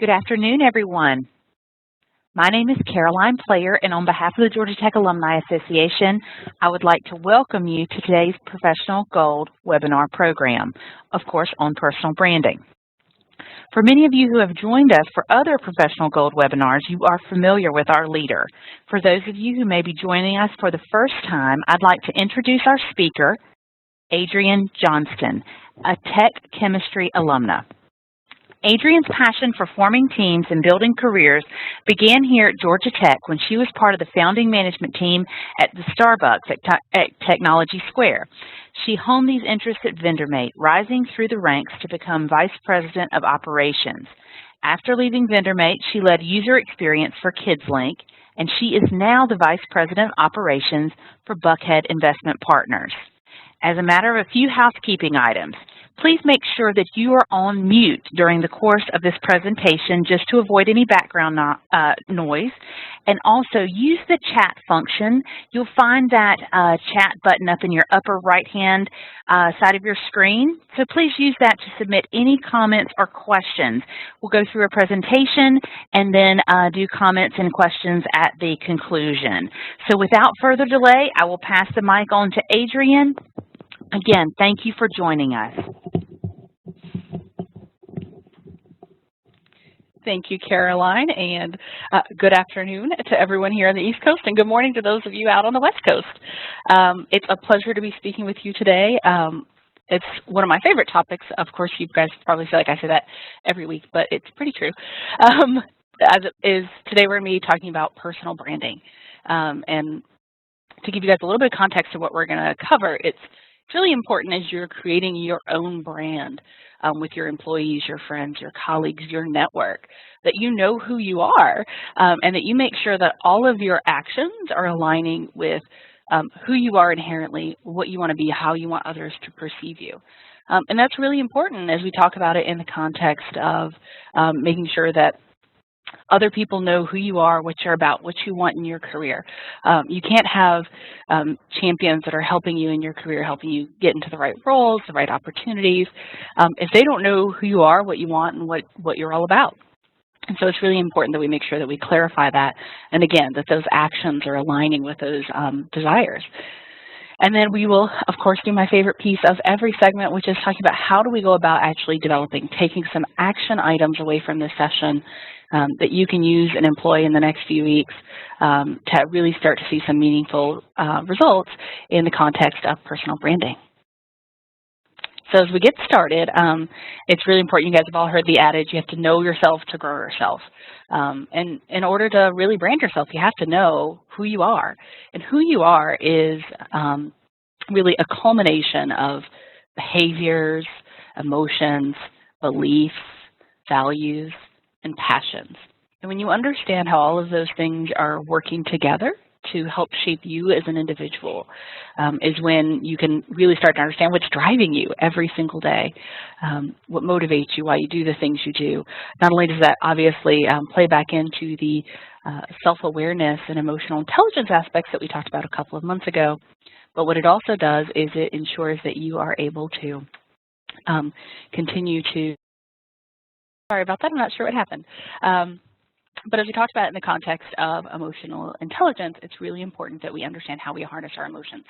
Good afternoon, everyone. My name is Caroline Player, and on behalf of the Georgia Tech Alumni Association, I would like to welcome you to today's Professional Gold webinar program, of course, on personal branding. For many of you who have joined us for other Professional Gold webinars, you are familiar with our leader. For those of you who may be joining us for the first time, I'd like to introduce our speaker, Adrienne Johnston, a tech chemistry alumna. Adrienne's passion for forming teams and building careers began here at Georgia Tech when she was part of the founding management team at the Starbucks at Technology Square. She honed these interests at VendorMate, rising through the ranks to become Vice President of Operations. After leaving VendorMate, she led user experience for KidsLink, and she is now the Vice President of Operations for Buckhead Investment Partners. As a matter of a few housekeeping items, please make sure that you are on mute during the course of this presentation just to avoid any background noise. And also use the chat function. You'll find that chat button up in your upper right-hand side of your screen. So please use that to submit any comments or questions. We'll go through a presentation and then do comments and questions at the conclusion. So without further delay, I will pass the mic on to Adrienne. Again, thank you for joining us. Thank you, Caroline, and good afternoon to everyone here on the East Coast, and good morning to those of you out on the West Coast. It's a pleasure to be speaking with you today. It's one of my favorite topics. Of course, you guys probably feel like I say that every week, but it's pretty true. Today we're going to be talking about personal branding. And to give you guys a little bit of context of what we're going to cover, it's really important as you're creating your own brand with your employees, your friends, your colleagues, your network, that you know who you are and that you make sure that all of your actions are aligning with who you are inherently, what you want to be, how you want others to perceive you. And that's really important as we talk about it in the context of making sure that other people know who you are, what you're about, what you want in your career. You can't have champions that are helping you in your career, helping you get into the right roles, the right opportunities, if they don't know who you are, what you want, and what you're all about. And so it's really important that we make sure that we clarify that, and again, that those actions are aligning with those desires. And then we will, of course, do my favorite piece of every segment, which is talking about how do we go about actually developing, taking some action items away from this session that you can use and employ in the next few weeks to really start to see some meaningful results in the context of personal branding. So as we get started, it's really important. You guys have all heard the adage, you have to know yourself to grow yourself. And in order to really brand yourself, you have to know who you are. And who you are is really a culmination of behaviors, emotions, beliefs, values, and passions. And when you understand how all of those things are working together to help shape you as an individual is when you can really start to understand what's driving you every single day, what motivates you, why you do the things you do. Not only does that obviously play back into the self-awareness and emotional intelligence aspects that we talked about a couple of months ago, but what it also does is it ensures that you are able to continue to, sorry about that, I'm not sure what happened. But as we talked about in the context of emotional intelligence, it's really important that we understand how we harness our emotions.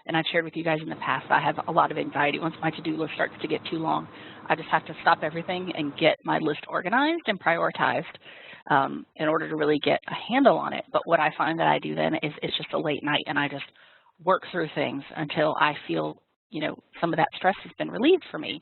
And I've shared with you guys in the past, I have a lot of anxiety. Once my to-do list starts to get too long, I just have to stop everything and get my list organized and prioritized in order to really get a handle on it. But what I find that I do then is it's just a late night and I just work through things until I feel, you know, some of that stress has been relieved for me.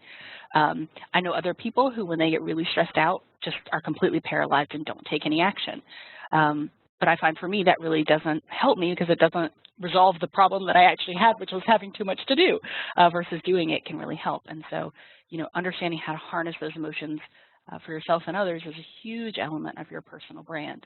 I know other people who, when they get really stressed out, just are completely paralyzed and don't take any action. But I find for me that really doesn't help me because it doesn't resolve the problem that I actually had, which was having too much to do, versus doing it can really help. And so, you know, understanding how to harness those emotions for yourself and others is a huge element of your personal brand.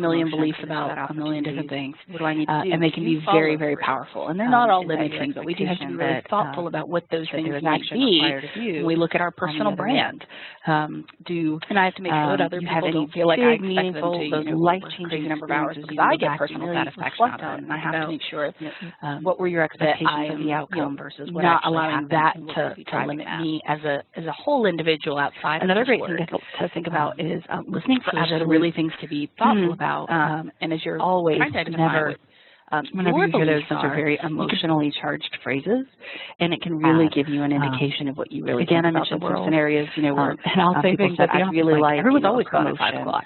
million promotion, beliefs for about set a million different things, What do I need to do? and they Do can you be follow very, very through? powerful. And they're not all Is that your limiting, but we do have to be expectation really that, thoughtful about what those that things there is might action be required of you when we look at our on the personal other brand. And I have to make sure that other you have people any don't feel like I big, expect them meaningful, to, those you know, work a life-changing crazy number of hours, experiences because you I go get back and personal really satisfaction reflect out of it, on and I have to about, make sure what were your that expectations I of the am, outcome versus what not actually allowing happened that and what to could be driving limit that. me as a whole individual outside Another of just great thing work. to think about is listening for So there's some absolute, really things to be thoughtful about, and as you're always, trying to identify never, what whenever your you hear those, beliefs those are very you can emotionally charged phrases, and it can really add. give you an indication of what you really Again, think I about the mentioned some world. scenarios, you know, where And I'll say people things said, at the I'd office, really like, everyone's you know, always a got at 5 promotion. o'clock.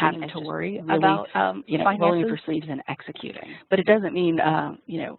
having to worry really, about rolling up your finances. sleeves and executing. But it doesn't mean you know,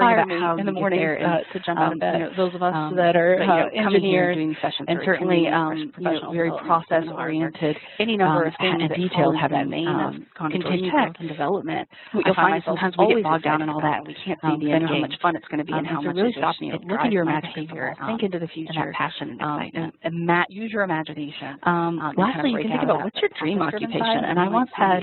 inspire me how in the you get mornings there, and to jump out of bed. those of us that are coming here engineers, and doing sessions and certainly very process oriented, any number of things and that details have having that vein of continued tech growth and development. You'll find sometimes we always get bogged down in excited all about that, and we can't see the I end know how game. much fun it's going to be, and how so much really it stop just, and look into your imagination, think into the and future, that passion and excitement. and use your imagination. Lastly, you can think about what's your dream occupation. And I once had,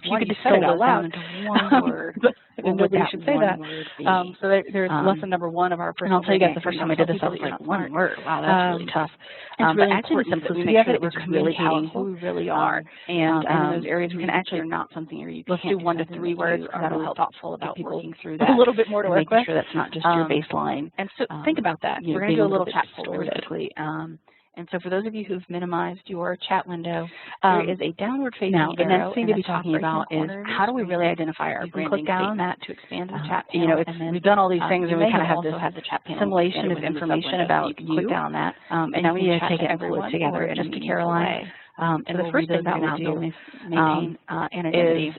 if you could distill it out loud into one word, but nobody should say that. So there's lesson number one of our first. And I'll tell you guys, the first time I did this, I was like, one word. Wow, that's really tough. It's really actually, the important simplicity of it, we're communicating who we really are, and in those areas we can actually, are not something where you let's can't do 1 to 3 words, because that'll help thoughtful about people working through that a little bit more to work with. Sure that's not just your baseline. And so think about that. We're going to do a little chat poll really quickly. And so for those of you who've minimized your chat window, there is a downward-facing arrow. Now, the next thing to be talking about is how do we really identify our branding click down on that to expand the chat panel. You know, we've done all these things, and we kind of have this the chat panel assimilation of information about you. Click down on that, and now we need to take it and pull it together in a just to meaningful Caroline. way. And the first thing that we're going to do maintain anonymity. is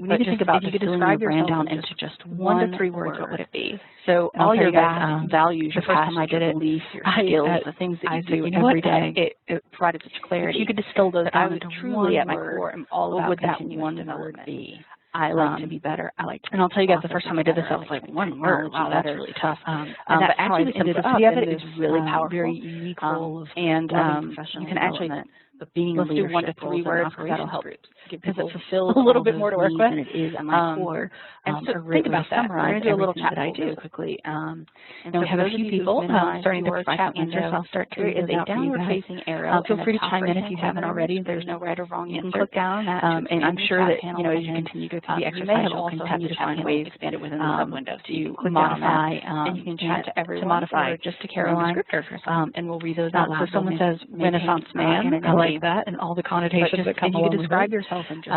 we need to think about if you could distilling describe your brand yourself down in into just 1 to 3 words. words. What would it be? So All your values, the your first time I passions, did your it, beliefs, your skills, skills, the things that I you said, do you know every what, day. It provided such clarity. If you could distill those that down I would into truly, one at my word, core, am all what about would that continuous one development. word be? I like to be better. I like to. And I'll tell you guys, the first time I did this, I was like, 1 word. Wow, that's really tough. And but that's actually, the simplicity of it is really powerful. very unique role of and professional you can actually being let's do 1 to 3 words because that'll help because it fulfills a little bit more to work with. And it is at my core. And so think about that. We're going to do a little chat that I do quickly. And so we have a few people starting to provide some answers. I'll start to there is a downward-facing arrow. Feel free to chime in if you haven't already. There's no right or wrong answer. You can click down on that. And I'm sure that, you know, as you continue to go through the exercise, you'll continue to find ways expanded within the sub-window to modify, and you can chat to everyone, to modify just to Caroline, and we'll read those out loud. So someone says Renaissance man. I like that, and all the connotations that come along with it. You can describe yourself in just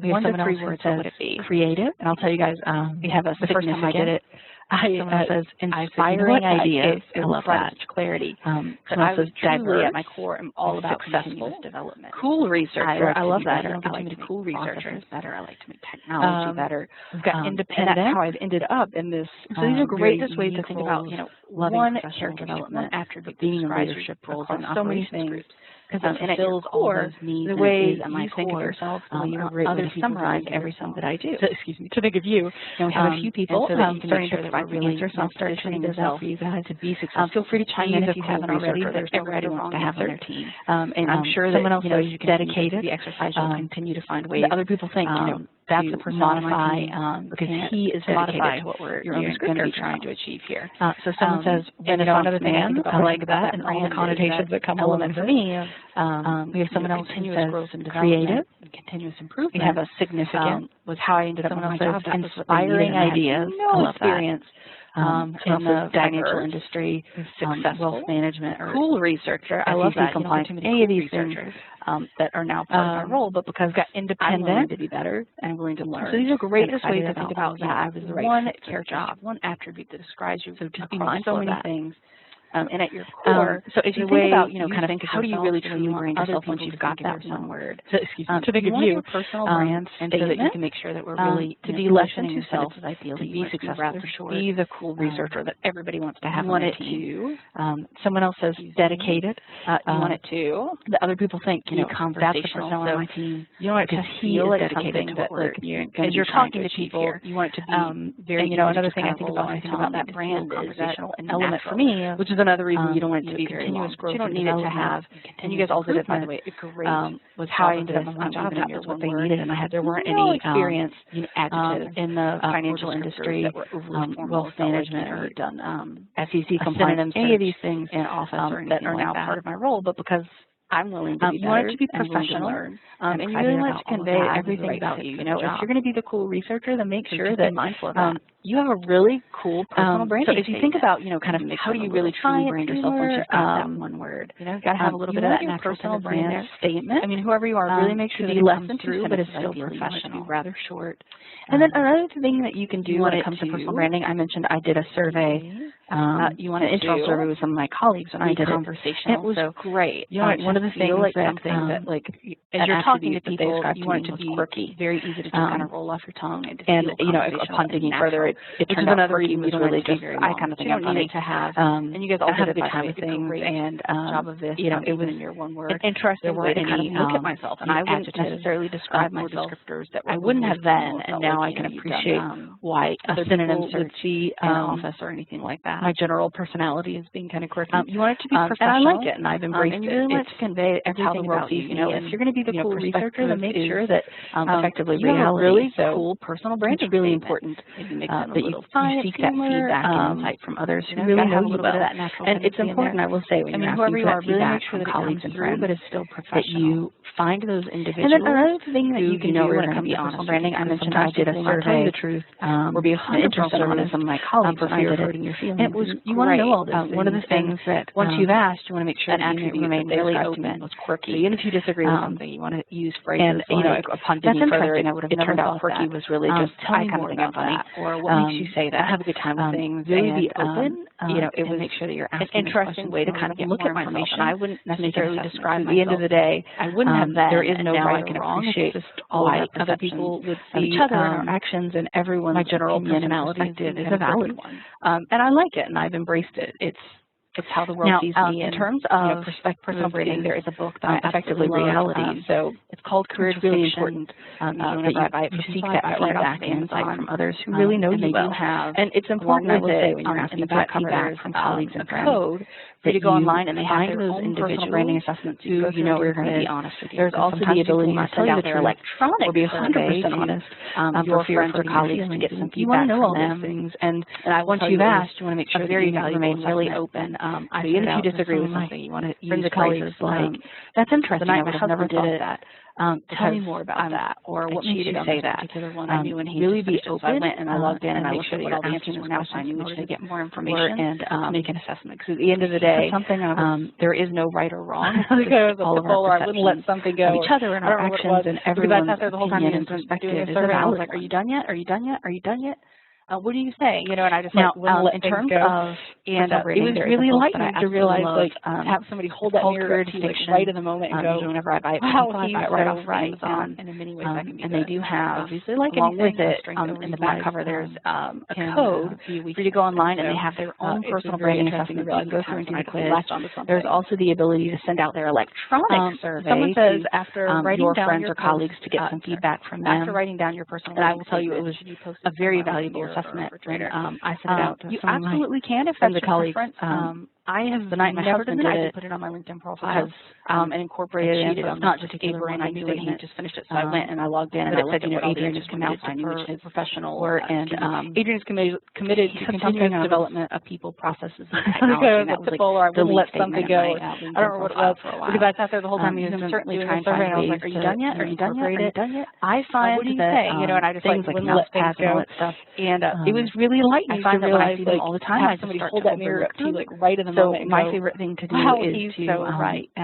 we have 1 to 3 words. What would it be? Creative, and I'll tell you guys, we have a the first time I did it. Someone says inspiring ideas. I love that. Clarity. Someone says truly diverse, at my core am all about successful, continuous development. Cool researcher. I love that. I like to to cool researchers researchers better. I like to make technology better. We've got independent. And that's how I've ended up in this. So these are great just ways to unique think about, you know, one character development, one attribute, being in describes leadership you roles, across and so many operations things. groups. Because And at your fulfills all core, those needs the and way is, and you I think of core, yourself, the way are you great other way to people summarize think of everything yourself. that I do. So, excuse me, to think of you. And we have a few people so that you can starting make sure to that provide we're really answers. I'll start positioning turning this out yourself for you guys to be successful. Feel free to chime in if you haven't already. There's no right everybody or wants wrong to have answer. their team. And I'm sure that, someone else you know, knows you dedicated. the exercise, you'll continue to find ways. Other people think, you know, that's the person modify because he is dedicated to what we're going to be trying to achieve here. So someone says, Renaissance man, I like that, and all the connotations that come along with for it. me. We have someone else who says growth and creative, continuous improvement. we have a significant, was how I ended up someone with else my says job. inspiring ideas, No experience in the financial industry, successful, wealth management, or cool researcher. I love that. Compliance, Any of these things that are now part of my role, but because I've got I'm independent willing to be better and willing to learn. So these are great and ways to excited think about that I was the right one fit for the character job, one attribute that describes you. So just be across mindful so of many that. things. And at your core, so as you the think way about, you know, you kind of think of how do you yourself, really the way truly you brand want yourself other once people you've to got think of that yourself. one word? So, excuse me, to think you of want you, your personal brand, and so that you statement, can make sure that we're really to be less than positioning 2 yourself sentences, ideally, to be successful, rather for short. be the cool researcher that everybody wants to have You on want their it team. someone else says dedicated. You want it to The other people think, you know, that's the person I want on my team. You know, because he is dedicated to what we're as you're talking to people, you want it to be very. and, you know, another thing I think about when I think about that brand is that conversational and element natural. for me, which is another reason you don't want it to be continuous very long. growth. You don't and need it to development, have, and you guys all did it, by the way. Great. Was how I ended up on my job. That was what they needed, and I had there weren't any experience adjectives in the financial industry, wealth management, or done SEC compliance, any of these things in office or that are now part of my role, but because I'm willing to be you want it to be better professional, and and you really want it to convey that. everything Right about fit you. for You the know, if job. you're going to be the cool researcher, then make So sure just that be mindful of that. you have a really cool personal branding. So if you think about, you know, kind of how do you really truly brand yourself once you've got that one word? You know, got to have a little you bit of want that your natural personal brand brand statement. I mean, whoever you are, really make sure to that be it less comes than 2 through, but it's sentences, still ideally. You want it to be professional. rather short. And then another thing that you can do you when want it comes to to personal branding, I mentioned I did a survey, you want an it internal to survey with some of my colleagues when I did it. conversational. It was so great. You know, one of the things like that, something that, like, as you're talking to people, you want it to be quirky, very easy to just kind of roll off your tongue and you know, upon digging further, it turned out another quirky reason was you don't really want it to just be very I long. kind of think You I'm don't funny need it to have, and you guys all had did a good it, by time the way, with things, great and job of this. you know, it was in your one word. an interesting There way weren't to kind of any, look at myself, and I wouldn't adjectives necessarily describe or myself. descriptors that I wouldn't have then, and now I can appreciate why a synonym would see in office or anything like that. my general personality as being kind of quirky. You want it to be and professional. I like it, and I've embraced and you it. really want It's it to convey everything about you. You know, if you're going to be the cool researcher, then make sure that effectively you have a reality. really So cool personal branding. it's really important that you seek that feedback and insight from others who really know you well. And it's important, I will say, when you're asking for that feedback from colleagues and friends, but it's still professional. that you find those individuals. And then another thing that you can do when it comes to personal branding, I mentioned I did a survey, tell you the truth, or be 100% honest. Some of my colleagues for fear of hurting your feelings. And it was you want to know all this. One of the things that once you've asked, you want to make sure that you remain really open. Was quirky. So even if you disagree with something, you want to use phrases and like, you know, upon digging further, it turned out quirky was really just tell me kind more of about funny. that, or what makes you say that. I have a good time with things. Really and, be open. You know, it was make sure that you're an asking interesting way to kind of look at myself. And I wouldn't necessarily describe myself. At the end of the day, I wouldn't have that. There is no right or wrong. It's just all why other people would see each other and our actions and everyone's my general personality is a valid one. And I like it, and I've embraced it. It's how the world sees me. In terms of personal branding, there is a book that I effectively reality. So it's called Career really Fiction. Whenever I buy it, you seek that feedback and insight from others who really know you well. Have, and it's important, I will say, when you're in asking the for back that feedback from colleagues and friends, code that you go online and they have find their those own individual personal branding assessments. who you know are going to be honest with you. There's also the ability to send out their electronic or be 100% honest your for friends or colleagues to get some feedback from them. And once you've asked, you want to make sure that very you remain really open. So even if you disagree with something, you want to use phrases like, "That's interesting. I would have never did thought it. that. Tell me more about that," or what makes you say that. I knew when he really be open. So I went and I logged in and I looked at your all the answers were now, so I knew which to get more information and make an assessment. Because at the end of the day, there is no right or wrong. All of our I wouldn't let something go. Each other and our actions and everyone's opinion and perspective is valid. Like, are you done yet? Are you done yet? Are you done yet? What do you say? You know, and I just now in terms go. of and it was really enlightening to realize, like, have somebody hold that mirror to you, like, right in the moment and go, whenever I buy it, wow, I buy it right off Amazon. And in many ways, I can be and they do have, obviously, like along with it, in the back cover, there's a code for you to go online, and they have their own personal branding assessment that you go through and do the quiz. There's also the ability to send out their electronic survey. Someone says after writing your down friends your or colleagues to get some feedback from them. After writing down your personal and I will tell you, it was a very valuable assessment. I sent it out to you some absolutely can if from that's the colleagues. I have the night my never husband done it. did I it, put it on my LinkedIn profile and incorporated it. It's not just Adrian. I knew that he just finished it, so I went and I logged in and I looked at what Adrian is committed to. I knew which his professional work and Adrian's committed to continuous development of people, processes, and technology. That was like I the let something go. I don't remember what it was because I sat there the whole time. He was certainly trying to find I was like, ways "Are you done yet? Are you done yet? Are you done yet?" I find what do you that say? You know, and I just things like mouse pads and all that stuff. And it was really enlightening to realize, like, all the time, I somebody start hold to that mirror up to you, overlook like right in the so moment. my favorite thing to do is to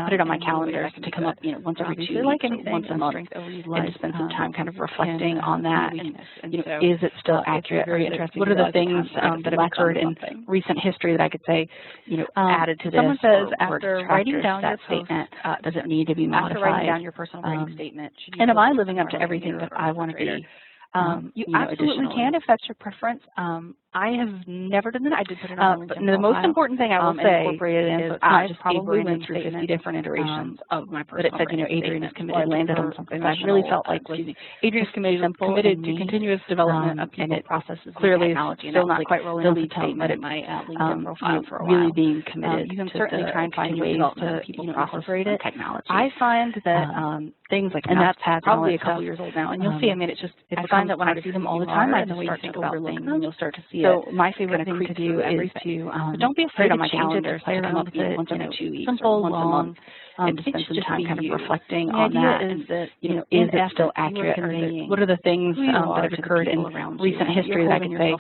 put it on my calendar to come up, once every 2 weeks, like or anything, once a month, and to spend some time kind of reflecting on that. And is it still accurate? What are the things that have occurred in recent history that I could say, added to this? Someone says or after writing down your statement, does it need to be modified? After writing down your personal branding statement, and am I living up to everything that I want to be? You absolutely can if that's your preference. I have never done that. I did put it on my LinkedIn the most important thing I will say is I've probably went through 50 different iterations of my but it personal said, Adrian is committed. I landed on something that I really felt like was Adrian's committed to continuous development of people, processes, clearly and technology. Still not quite rolling off the tongue, but in my LinkedIn profile for a while. Really being committed. You can to certainly try and find ways to incorporate it. Technology. I find that things like and that's probably a couple years old now, and you'll see. I mean, it's just I find that when I see them all the time, I just start to overlook them. You'll start to see so it. my favorite thing to do is to don't be afraid on to my change it calendar or play to come around up with it once every 2 weeks simple, or once a month, and to spend some time kind of reflecting on that. Is that is it still accurate? Or what are the things that have occurred in recent history that I could say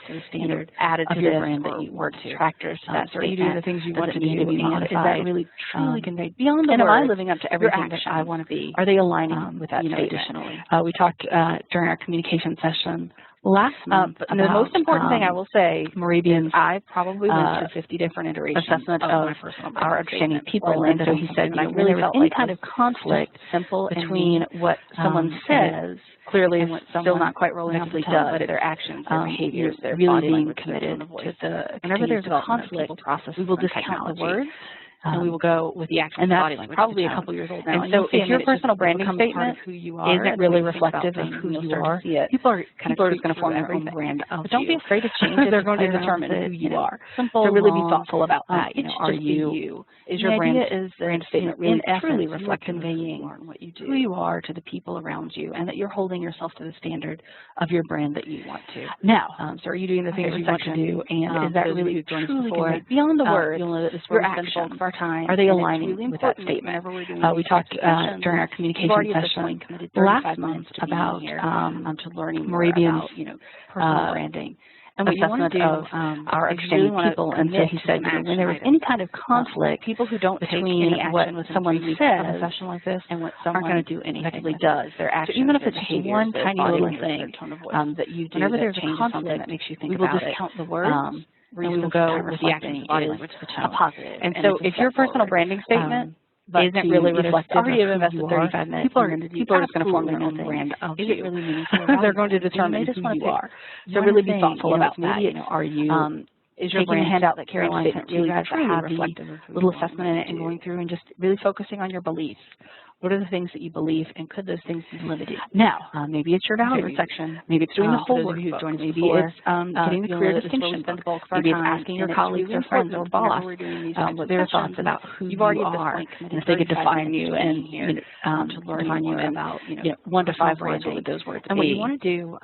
added to your this brand that you want to factors to that statement? You do the things you want to do, to be modified? Is that really truly conveyed beyond the and words? Am I living up to everything that I want to be? Are they aligning with that statement? Additionally, we talked during our communication session last month. But the most important thing I will say, Moravian's I probably went through 50 different iterations assessment of my personal our understanding of people, and so he said, I really felt any like kind of conflict simple between what someone says clearly and what still not quite rolling off the tongue, but their actions, their behaviors, their really body being language, committed to the whenever there's a conflict process, we will discount the words and we will go with the actual body language. Probably a couple years old now. And so if your personal branding statement isn't really reflective of who you are, people are just going to form their own brand of but don't be afraid to change it. They're going to determine who you are. Simple, so really be thoughtful about that. Are you? Is your brand statement really truly reflective of what you do, who you are to the people around you, and that you're holding yourself to the standard of your brand that you want to. Now, so are you doing the things you want to do, and is that really truly beyond the words? You'll know that this your actions of our time, are they aligning with that statement? We talked during our communication session last month about to learning Morabian's personal branding. And what you want to do our understanding people, and so he said, when there was any kind of conflict, people who don't between take any what someone says a session like this and what someone aren't going to do anything effectively does, their actions, so even if it's one tiny little thing that you do, whenever there's a conflict that makes you think we will about discount the words. And we will go with the actions, body language, the tone. A positive. And so if your personal branding statement isn't really reflective of already who invested you 35 minutes, people are just going to form their own brand of is you. it really meaningful? They're going to determine who you are. So really be thoughtful about that. Are you is your taking brand a handout that Caroline statement sent to you guys that have reflective of the little assessment in it and going through and just really focusing on your beliefs? What are the things that you believe, and could those things be limited? Now, maybe it's your values section. Maybe it's doing the whole work. workbook. Maybe it's getting the career distinction book. Maybe it's asking your colleagues or friends or boss what their thoughts about who you are, and if they could define you and to learn define you in about 1 to 5 words. What would those words be? And what you want to do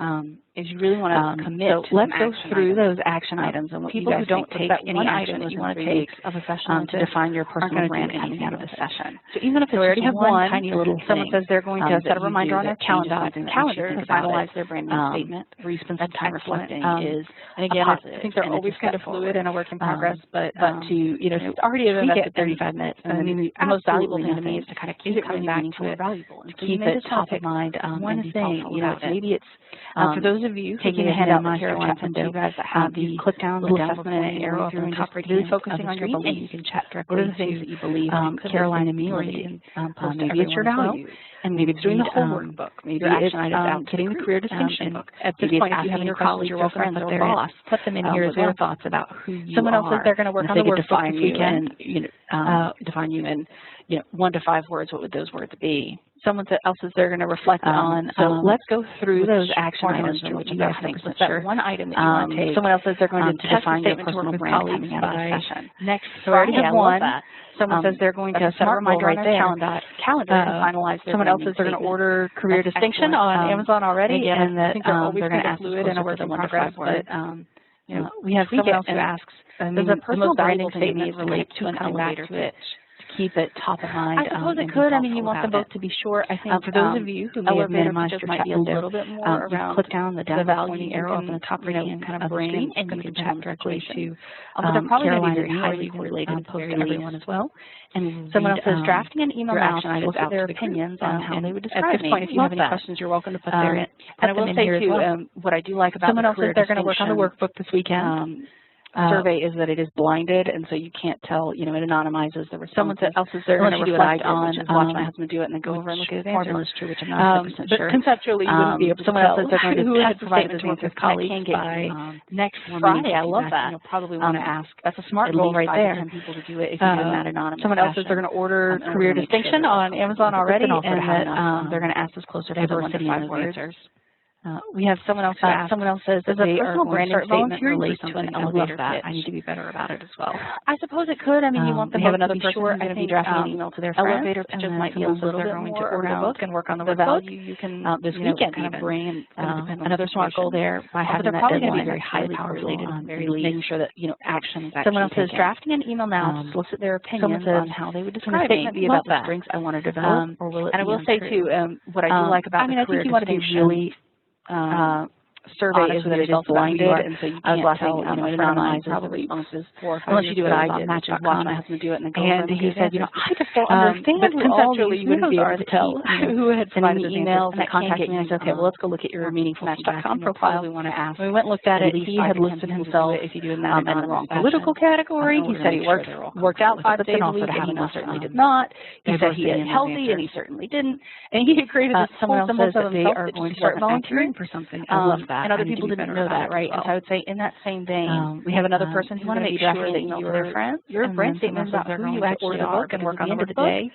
is you really want to commit. So to let's go through items. those action items and what people you guys who don't take take any one action item that you within want to 3 take weeks of a session to define your personal brand coming out of the the session. So even if it's already have one one tiny little someone thing, says they're going to set a reminder on their calendar to finalize their branding statement, where you spend some that's time excellent. reflecting is and again, positive, I think they're and always it's a kind of step fluid and a work in progress, but to it's already have tweak invested it 35 minutes. and I mean, the most valuable absolutely thing to me is to kind of keep coming back to it, valuable, to keep it top of mind, one and be thing, thoughtful about it. maybe it's For those of you taking a handout that Caroline sent to you guys that have the click down the little downward assessment and pointing arrow arrow up and and top just right really hand focusing of on the your screen, and beliefs. you can chat directly What are the things to that you believe? Caroline and immediately. post Maybe it's your values. And maybe it's doing the whole um, workbook. Maybe your it's action items out to getting the career distinction book. At this Maybe point, it's if you have asking any your questions, colleagues you're or welcome friends to up put there their and put them in here as their well. thoughts about who you Someone else says are. they're going to work on If the they could workbook define this you weekend. and define you in 1 to 5 words. What would those words be? Someone else says they're going to reflect on. So let's go through those action formulas items and what you you guys guys think. think. That Sure. one item that you want to take. Someone else says they're going to test define the your statement to work personal with brand colleagues coming out of by the session. next So I already Friday. have I love one. that. Someone says they're going to that's a set a smart goal reminder on right their there. calendar and finalize their Someone else says branding they're going to statement. order career That's distinction excellent. on Amazon already, again, and that I think they're always they're going to kind ask of fluid and a work in to 1 to progress, 5 words. but We have tweak someone it else who and asks, does a personal branding statement statement relate to an elevator pitch? keep it top of mind. I suppose it and could. be I mean, you want them both thoughtful to be short. I think for those of you who may have elevator minimized pitches your might be a chat window, little bit more you around click down the downward value pointing you arrow up can, in the top right hand kind of of the bring, screen, and you you can can chat chat directly situation. to But they're probably going to Caroline be very highly immediately, correlated and post very to everyone loose. as well. And Someone read, else is drafting an email your now action to items solicit out their to the group opinions on how they would describe At this me. point, if you have any Love that. questions, you're welcome to put there. And I will say too, what I do like about someone the else says career they're going to work on the distinction, workbook this weekend. survey is that it is blinded, and so you can't tell, it anonymizes the responses. Someone else says they're going to reflect on, watch my husband do it, and then go over and look at his formula answers. is true, which I'm not 100% But sure. conceptually, you wouldn't be able to someone tell else says they're going to who had test the provided statement to work answers with colleagues by next more Friday. I meaningful love feedback. that. You'll probably want to ask. That's a smart at goal least right 5 there. to 10 people to do it if you do it in that anonymous Someone else says they're going to order career distinction on Amazon already, and that they're going to ask us closer to the 1 to 5 words. We have someone else who asks, someone else says does that a they are personal going branding to start statement volunteering relate for to an something. I love elevator that. pitch? I need to be better about it as well. I suppose it could. I mean, you want them we have both another to be person short. who's going to be I think, drafting an email to their friends. elevator pitches might be a little bit more around book and work on the workbook. value you can this weekend kind even of bring another smart goal there by but having they're that probably going to deadline be very highly powerful correlated, very making least. sure that action is actually Someone else says taken. drafting an email now to solicit their opinions says, on how they would Can the describe statement me. be Love about the that. strengths I want to develop, or will it And I be will say untrue? too, what I do like about the career I think you want to be distinction really survey is that it is blinded, and so you can't tell, it anonymizes the responses unless you do what I did, which is watch my husband do it and then go over and he said, I just don't understand but conceptually you wouldn't be able to tell who had sending provided me those emails answers, and contacting me, and I said, okay, well, let's go look at your meaningful Match.com feedback profile. We want to ask. We went and looked at it. He had listed himself if you do in the wrong fashion. political category. He said he worked out 5 days a week, and he certainly did not. He said he ate healthy, and he certainly didn't. And he had created this whole symbol of himself they are that going just to start wasn't volunteering accurate. for something. I love that. that. And other people didn't know that, right? And so I would say in that same vein, we have another person who's want to be make sure drafting that an email to their friends. your brand statement is about who you actually are, and work on the end of the day.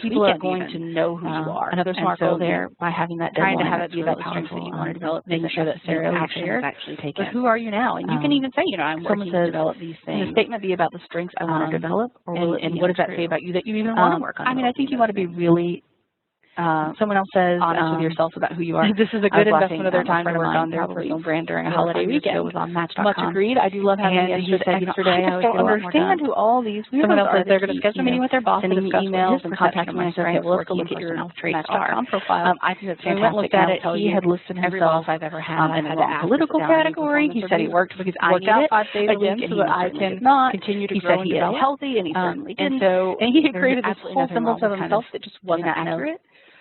People are going to know who you are. Another smart goal there by having that deadline, trying to have it be about the strengths that you want to develop, making sure that Sarah action is actually taken. But who are you now? And you can even say, I'm working to develop these things. Can the statement be about the strengths I want to develop, or and what does that say about you that you even want to work on? I mean, I think you want to be really someone else says honest with yourself about who you are. This is a good investment of their time to work on their personal brand during a holiday weekend. It was on Match.com. Much agreed. I do love having the extra day. I don't understand who all these someone else says they're going to schedule a meeting with their boss to discuss emails and contacting my strengths. Well, let's go look at your Match.com profile. I think that's fantastic. We went and looked at it. He had listed every boss himself I've ever had in had a political category. He said he worked because I worked out 5 days a again week, so that I can continue to he grow said and he develop. ate healthy, and he certainly didn't. And he had created this whole symbol semblance of himself that just wasn't accurate.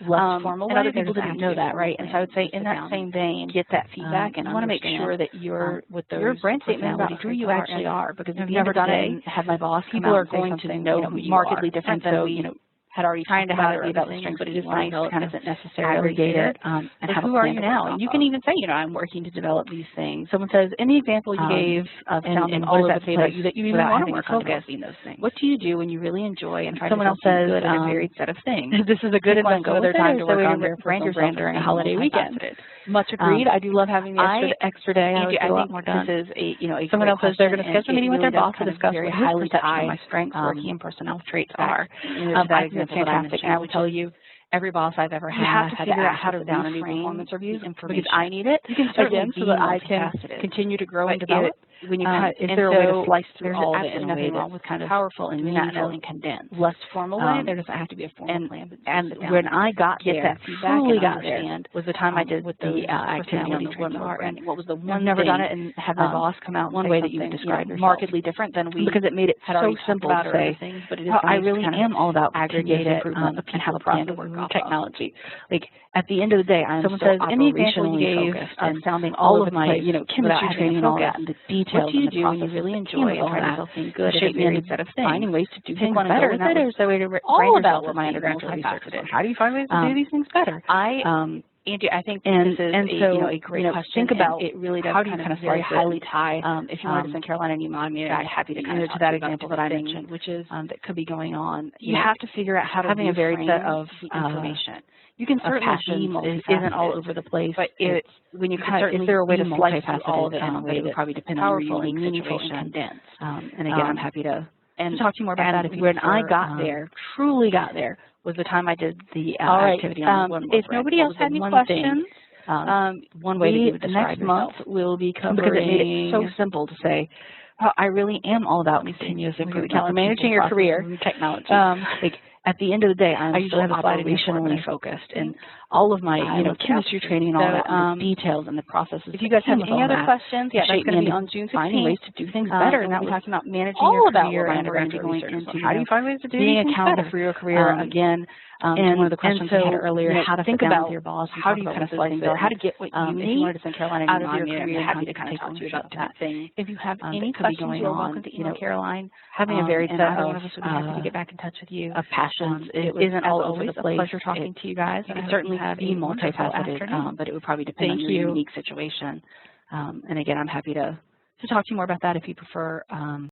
Less formal and other people didn't know that, right? And so I would say in that same vein, get that feedback and you want to make sure that your brand statement is about who you actually are, because if you've never done it and have my boss people are going to know who you markedly are. different and so, than had already trying to have it about the things, but it is nice to kind of isn't necessarily aggregate it and have who a are plan you to now? work And you off can of. even say, I'm working to develop these things. Someone says, in the example you gave of sounding and all what over does the that say about you that you even want to work on focus developing those things. What do you do when you really enjoy and try Someone to else says good at a varied set of things? This is a good People investment of their time to work on their personal brand during a holiday weekend. Much agreed. I do love having the extra day. I think this is a someone else says they're going to schedule a meeting with their boss to discuss very what highly tied my strengths, working and personnel traits are. I think that's fantastic, and I would tell you. Every boss I've ever had, you have to figure out how to sit down and do reframe performance reviews information. because I need it. You can certainly so that I can continue to grow and develop. When you is there a way to slice through all of it in a way wrong with kind of powerful and meaningful and condensed? Less formal way. There doesn't have to be a formal plan. But and when I got get there, that feedback truly and got there, understand was the time I did with the activity on the webinar. and what was the one I've never thing, done it and have my boss come out one and way say that you would something, describe markedly different than we because it made it had so already simple about to say. Things, but it is I nice really to am all about aggregate it and have a plan process to work off technology. Like at the end of the day, I'm someone so says in the example you gave and sounding all of my chemistry training and all that, and the details. What do you and the do when you really enjoy all and that? being good at Shape a me varied into set of things? finding ways to do things wanna better. go And with that it, or is the way to all about for my undergraduate research. How do you find ways to do these things better? Angie, I think this is a great question. Think about it really does how do you kind of very highly tie. If you wanted to send Carolina and you mind me, I'd happy to kind of to that example that I mentioned, which is that could be going on. You have to figure out how to having a varied set of information. You can certainly be isn't all over the place, but it's when you kind of is there a way to slice through all of it in a way that probably depend on your unique meaningful situation. And condensed. And again, I'm happy to talk to you more about that. If you when I got there, truly got there, was the time I did the activity on one. If nobody else had any questions, one way that you would describe next month will be covering because it made it so simple to say. I really am all about continuous improvement. For managing your career, technology. Like at the end of the day, I'm usually have a slide in here operationally focused, and all of my chemistry training and all that, and the details and the processes. If you guys have any other questions, that's going to be on June 16th. Finding ways to do things better, and that was talking about managing all your career about and we're going to be going into how do you find ways to do being things accountable better? for your career again. And one of the questions we had earlier, how to think sit down about with your boss, how do you kind of slice it, or how to get what you if need you wanted to send Caroline out of your career, career, happy to kind of talk to you about that thing. If you have any questions, you're welcome to email Caroline. Having a varied set of one of us would be happy to get back in touch with you. Of passions, it isn't all over the place. A pleasure talking to you guys. You can certainly be multifaceted, but it would probably depend on your unique situation. And again, I'm happy to talk to you more about that if you prefer.